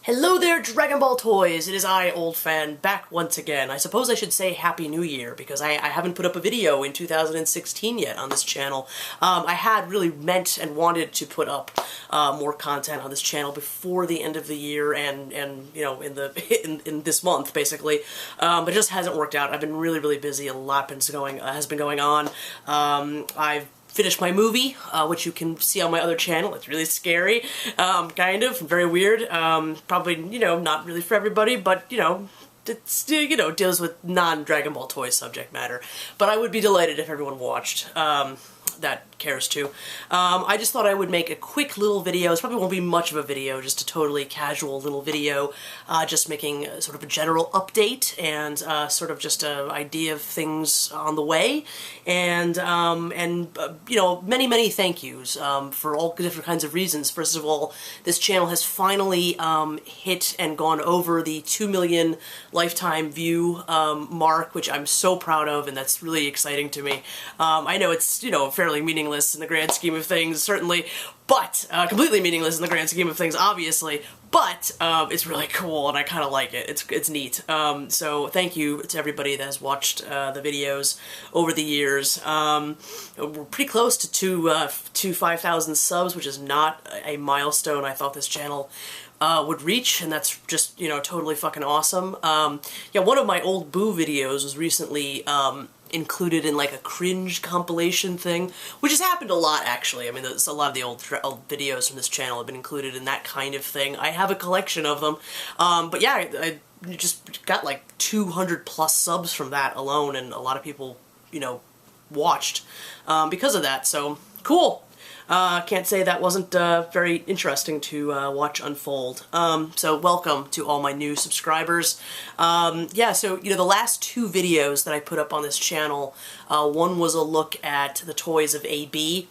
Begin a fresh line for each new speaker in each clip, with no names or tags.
Hello there, Dragonballtoys! It is I, old fan, back once again. I suppose I should say Happy New Year, because I haven't put up a video in 2016 yet on this channel. I had really meant and wanted to put up more content on this channel before the end of the year and you know, in this month, basically. But it just hasn't worked out. I've been really busy. A lot has been going on. I've finished my movie, which you can see on my other channel. It's really scary, kind of, very weird. Probably, you know, not really for everybody, but, you know, it's, you know, deals with non-Dragon Ball Toys subject matter. But I would be delighted if everyone watched. That cares to. I just thought I would make a quick little video. This probably won't be much of a video, just a totally casual little video, just making sort of a general update and sort of just an idea of things on the way, and you know, many thank yous for all different kinds of reasons. First of all, this channel has finally hit and gone over the 2 million lifetime view mark, which I'm so proud of, and that's really exciting to me. I know it's, you know, fairly meaningless in the grand scheme of things, certainly, but completely meaningless in the grand scheme of things, obviously, but it's really cool and I kind of like it. It's neat. So thank you to everybody that has watched the videos over the years. We're pretty close to 5,000 subs, which is not a milestone I thought this channel would reach, and that's just, you know, totally fucking awesome. Yeah, one of my old Boo videos was recently included in like a cringe compilation thing, which has happened a lot, actually. I mean, there's a lot of the old videos from this channel have been included in that kind of thing. I have a collection of them, but yeah, I just got like 200 plus subs from that alone, and a lot of people, you know, watched because of that, so cool. Can't say that wasn't very interesting to watch unfold. So welcome to all my new subscribers. Yeah, so, you know, the last two videos that I put up on this channel, one was a look at the toys of AB.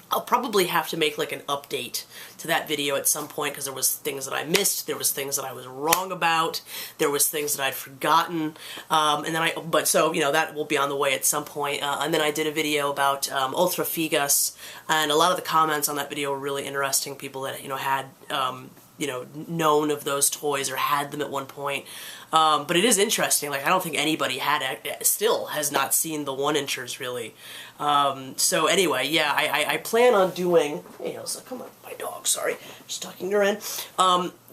I'll probably have to make like an update to that video at some point, because there was things that I missed, there was things that I was wrong about, there was things that I'd forgotten, and then but so, you know, that will be on the way at some point. And then I did a video about Ultra Figas, and a lot of the comments on that video were really interesting. People that, you know, had you know, known of those toys or had them at one point. But it is interesting, like, I don't think anybody still has not seen the 1-inchers, really. So anyway, yeah, I plan on doing, hey, Elsa, come on, my dog, sorry, just tucking her in.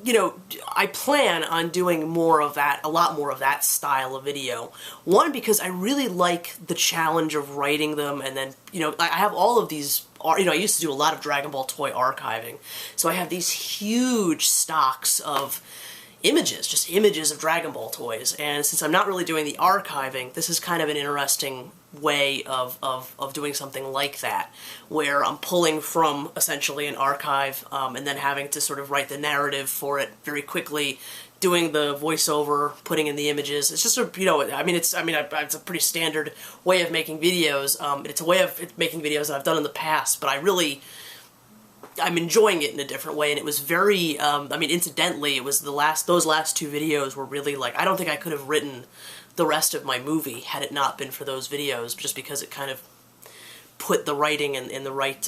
You know, I plan on doing more of that, a lot more of that style of video. One, because I really like the challenge of writing them, and then, you know, I have all of these, you know, I used to do a lot of Dragon Ball toy archiving, so I have these huge stocks of images, just images of Dragon Ball toys, and since I'm not really doing the archiving, this is kind of an interesting way of doing something like that, where I'm pulling from essentially an archive and then having to sort of write the narrative for it very quickly, doing the voiceover, putting in the images. It's just a, you know, I mean, it's a pretty standard way of making videos. It's a way of making videos that I've done in the past, but I'm enjoying it in a different way, and it was very, I mean, incidentally, it was those last two videos were really, like, I don't think I could have written the rest of my movie had it not been for those videos, just because it kind of put the writing in the right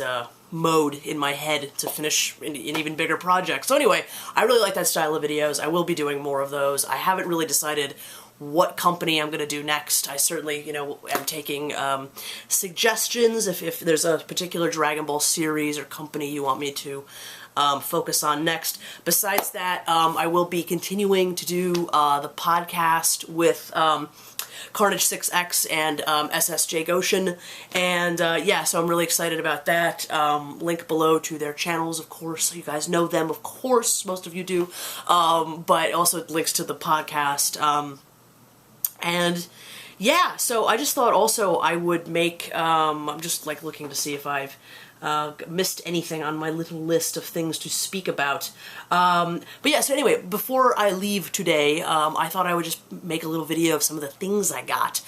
mode in my head to finish an even bigger project. So anyway, I really like that style of videos. I will be doing more of those. I haven't really decided what company I'm going to do next. I certainly, you know, am taking suggestions if there's a particular Dragon Ball series or company you want me to focus on next. Besides that, I will be continuing to do the podcast with Carnage 6X and SSJ Goshen, and yeah, so I'm really excited about that. Link below to their channels, of course. You guys know them, of course, most of you do, but also links to the podcast. And yeah, so I just thought also I would make, I'm just like looking to see if I've missed anything on my little list of things to speak about. But yeah, so anyway, before I leave today, I thought I would just make a little video of some of the things I got.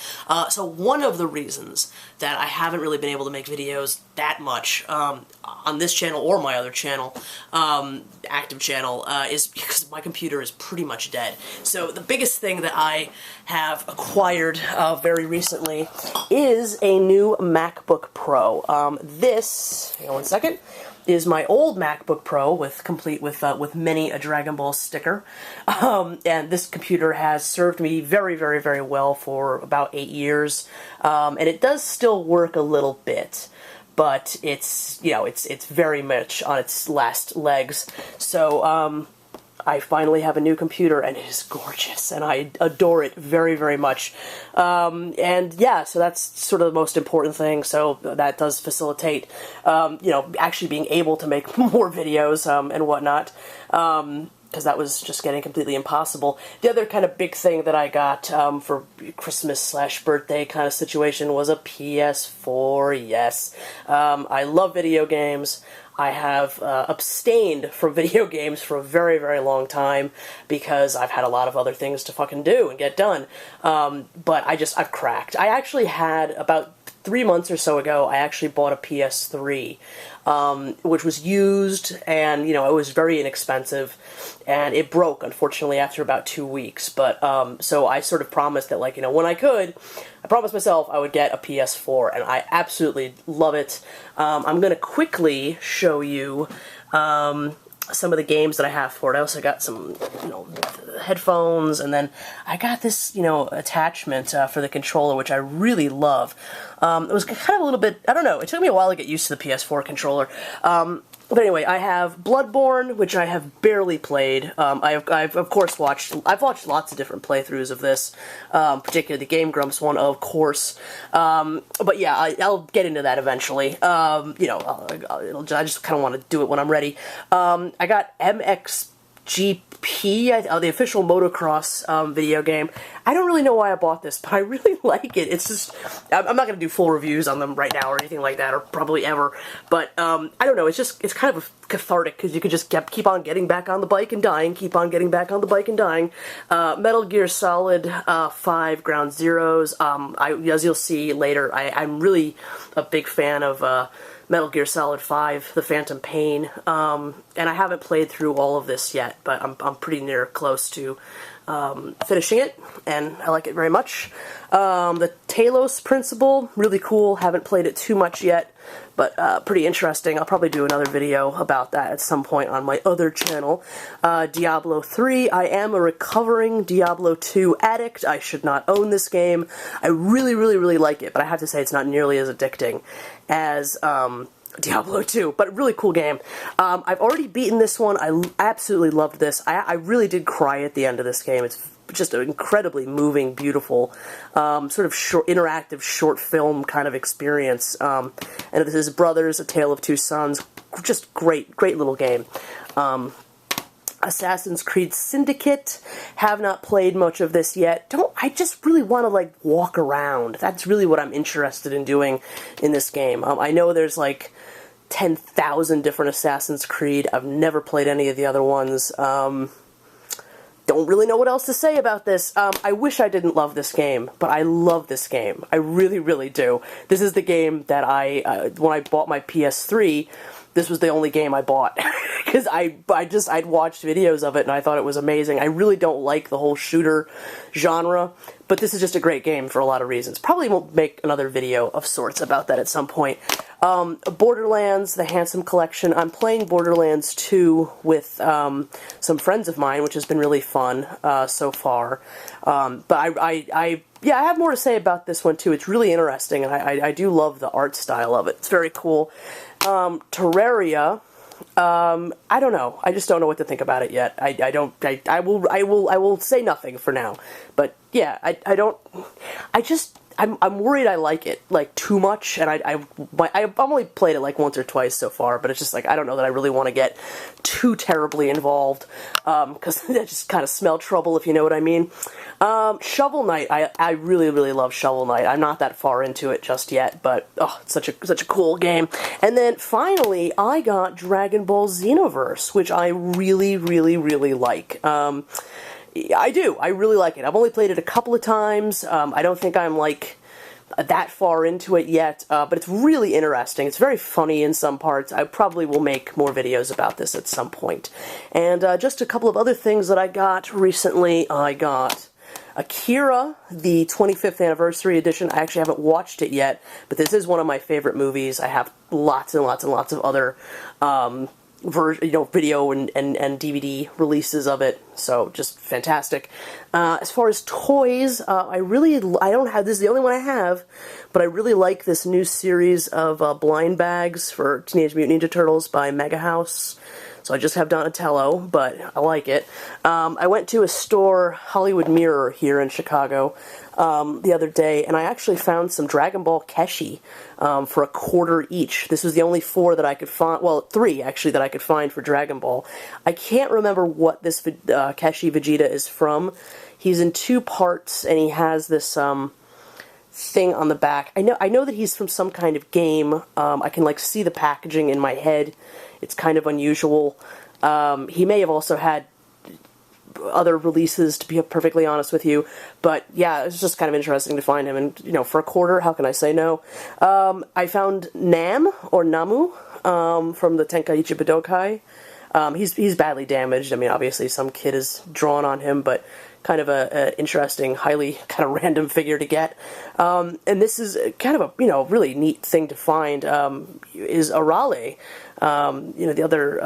So one of the reasons that I haven't really been able to make videos that much on this channel or my other channel, active channel, is because my computer is pretty much dead. So the biggest thing that I have acquired very recently is a new MacBook Pro. Hang on one second. is my old MacBook Pro complete with many a Dragon Ball sticker. And this computer has served me very, very, very well for about 8 years. And it does still work a little bit, but it's, you know, it's very much on its last legs. So, I finally have a new computer, and it is gorgeous, and I adore it very, very much. And yeah, so that's sort of the most important thing, so that does facilitate, you know, actually being able to make more videos and whatnot, because that was just getting completely impossible. The other kind of big thing that I got for Christmas/birthday kind of situation was a PS4, yes. I love video games. I have abstained from video games for a very, very long time because I've had a lot of other things to fucking do and get done. But I've cracked. I actually had, about 3 months or so ago, I actually bought a PS3, which was used, and, you know, it was very inexpensive, and it broke, unfortunately, after about 2 weeks. But, so I sort of promised that, like, you know, when I could, I promised myself I would get a PS4, and I absolutely love it. I'm going to quickly show you some of the games that I have for it. I also got some, you know, headphones, and then I got this, you know, attachment for the controller, which I really love. It was kind of a little bit, I don't know, it took me a while to get used to the PS4 controller. But anyway, I have Bloodborne, which I have barely played. I've of course watched lots of different playthroughs of this, particularly the Game Grumps one, of course. But yeah, I'll get into that eventually. You know, I just kind of want to do it when I'm ready. I got MXGP, the official motocross video game. I don't really know why I bought this, but I really like it. It's just, I'm not going to do full reviews on them right now or anything like that, or probably ever, but I don't know, it's kind of cathartic, because you could just keep on getting back on the bike and dying, keep on getting back on the bike and dying. Metal Gear Solid 5 Ground Zeroes, as you'll see later, I'm really a big fan of Metal Gear Solid 5, The Phantom Pain, and I haven't played through all of this yet, but I'm pretty near close to finishing it, and I like it very much. The Talos Principle, really cool, haven't played it too much yet, but pretty interesting. I'll probably do another video about that at some point on my other channel. Diablo 3, I am a recovering Diablo 2 addict. I should not own this game. I really, really, really like it, but I have to say it's not nearly as addicting as Diablo 2, but really cool game. I've already beaten this one. I absolutely loved this. I really did cry at the end of this game. It's just an incredibly moving, beautiful, sort of interactive short film kind of experience. And this is Brothers, A Tale of Two Sons. Just great little game. Assassin's Creed Syndicate, have not played much of this yet. I just really want to, like, walk around. That's really what I'm interested in doing in this game. I know there's, like, 10,000 different Assassin's Creed. I've never played any of the other ones. Don't really know what else to say about this. I wish I didn't love this game, but I love this game. I really, really do. This is the game that when I bought my PS3, this was the only game I bought. Because I'd watched videos of it and I thought it was amazing. I really don't like the whole shooter genre, but this is just a great game for a lot of reasons. Probably won't make another video of sorts about that at some point. Borderlands, the Handsome Collection. I'm playing Borderlands 2 with some friends of mine, which has been really fun so far. But yeah, I have more to say about this one too. It's really interesting, and I do love the art style of it. It's very cool. Terraria. I don't know. I just don't know what to think about it yet. I will say nothing for now. But yeah, I'm worried I like it, like, too much, and I've only played it, like, once or twice so far, but it's just, like, I don't know that I really want to get too terribly involved, because I just kind of smell trouble, if you know what I mean. Shovel Knight, I really, really love Shovel Knight. I'm not that far into it just yet, but, oh, it's such a cool game. And then, finally, I got Dragon Ball Xenoverse, which I really, really, really like. I do. I really like it. I've only played it a couple of times. I don't think I'm, like, that far into it yet, but it's really interesting. It's very funny in some parts. I probably will make more videos about this at some point. And just a couple of other things that I got recently. I got Akira, the 25th anniversary edition. I actually haven't watched it yet, but this is one of my favorite movies. I have lots and lots and lots of other video and DVD releases of it, so just fantastic. As far as toys, I don't have, this is the only one I have, but I really like this new series of blind bags for Teenage Mutant Ninja Turtles by Mega House. So I just have Donatello, but I like it. I went to a store, Hollywood Mirror, here in Chicago, the other day, and I actually found some Dragon Ball Keshi for $1 each. This was the only 4 that I could find, well, 3 actually that I could find for Dragon Ball. I can't remember what this Keshi Vegeta is from. He's in 2 parts, and he has this thing on the back. I know that he's from some kind of game. I can like see the packaging in my head. It's kind of unusual. He may have also had other releases, to be perfectly honest with you, but yeah, it's just kind of interesting to find him, and you know, for $1, how can I say no? I found Nam, or Namu, from the Tenkaichi Budokai. He's badly damaged. I mean, obviously some kid is drawn on him, but kind of a interesting, highly kind of random figure to get. And this is kind of a, really neat thing to find, is Arale, the other,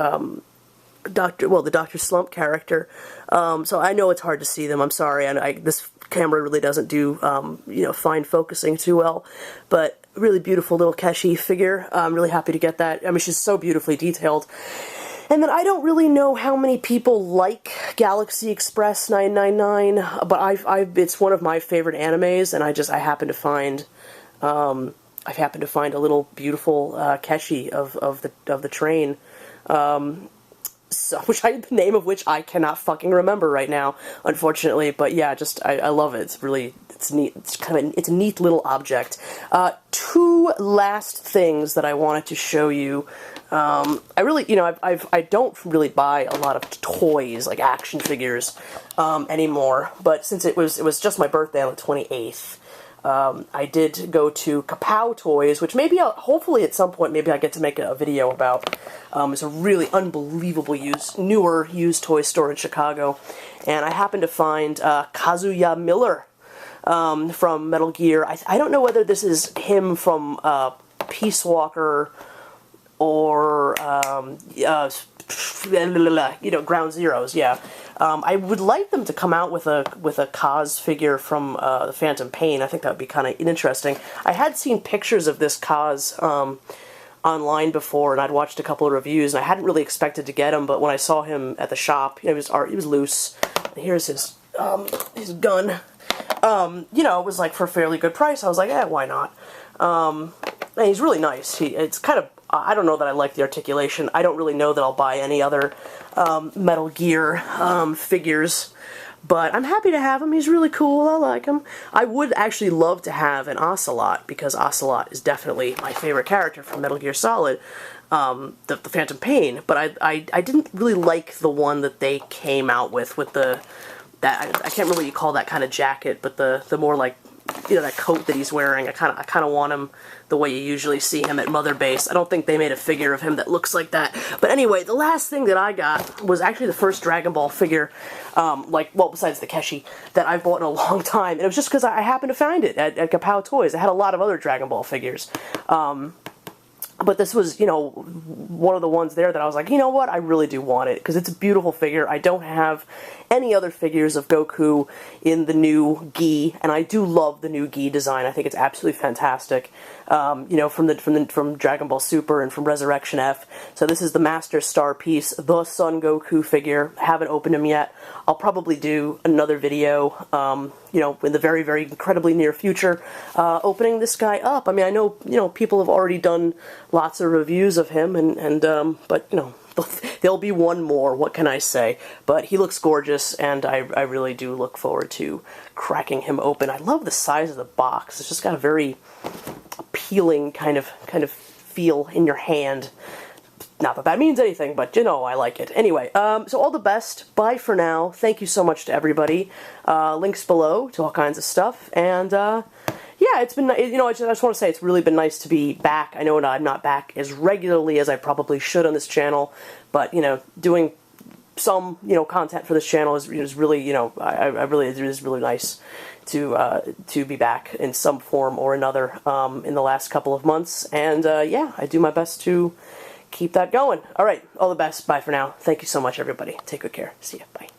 the Dr. Slump character. So I know it's hard to see them. I'm sorry. This camera really doesn't do, fine focusing too well, but really beautiful little Keshi figure. I'm really happy to get that. I mean, she's so beautifully detailed. And then I don't really know how many people like Galaxy Express 999, but it's one of my favorite animes, and I happen to find a little beautiful Keshi of the train, the name of which I cannot fucking remember right now, unfortunately. But yeah, I love it. It's neat. It's a neat little object. 2 last things that I wanted to show you. I don't really buy a lot of toys, like action figures, anymore, but since it was just my birthday on the 28th, I did go to Kapow Toys, which hopefully at some point, maybe I get to make a video about. It's a really unbelievable newer used toy store in Chicago, and I happened to find Kazuya Miller from Metal Gear. I don't know whether this is him from Peace Walker or Ground Zeroes. Yeah. I would like them to come out with a Kaz figure from the Phantom Pain. I think that would be kind of interesting. I had seen pictures of this Kaz online before, and I'd watched a couple of reviews, and I hadn't really expected to get him, but when I saw him at the shop, he was loose. Here's his gun. It was like for a fairly good price. I was like, why not? And he's really nice. It's kind of, I don't know that I like the articulation. I don't really know that I'll buy any other Metal Gear figures, but I'm happy to have him. He's really cool. I like him. I would actually love to have an Ocelot, because Ocelot is definitely my favorite character from Metal Gear Solid, the Phantom Pain, but I didn't really like the one that they came out with I can't remember what you call that kind of jacket, but the more like, that coat that he's wearing. I kind of want him the way you usually see him at Mother Base. I don't think they made a figure of him that looks like that. But anyway, the last thing that I got was actually the first Dragon Ball figure, besides the Keshi, that I've bought in a long time. And it was just because I happened to find it at Kapow Toys. They had a lot of other Dragon Ball figures. But this was, one of the ones there that I was like, you know what, I really do want it, because it's a beautiful figure. I don't have any other figures of Goku in the new Gi, and I do love the new Gi design. I think it's absolutely fantastic. From Dragon Ball Super and from Resurrection F. So this is the Master Star piece, the Son Goku figure. I haven't opened him yet. I'll probably do another video, in the very, very incredibly near future, opening this guy up. I mean, I know, people have already done lots of reviews of him, but there'll be one more, what can I say? But he looks gorgeous, and I really do look forward to cracking him open. I love the size of the box. It's just got a very appealing kind of feel in your hand. Not that that means anything, but I like it. Anyway, so all the best. Bye for now. Thank you so much to everybody. Links below to all kinds of stuff, and yeah, it's been, I just want to say it's really been nice to be back. I know I'm not back as regularly as I probably should on this channel, but, doing some, content for this channel is really, I really, it is really nice to be back in some form or another in the last couple of months. And yeah, I do my best to keep that going. All right, all the best. Bye for now. Thank you so much, everybody. Take good care. See ya. Bye.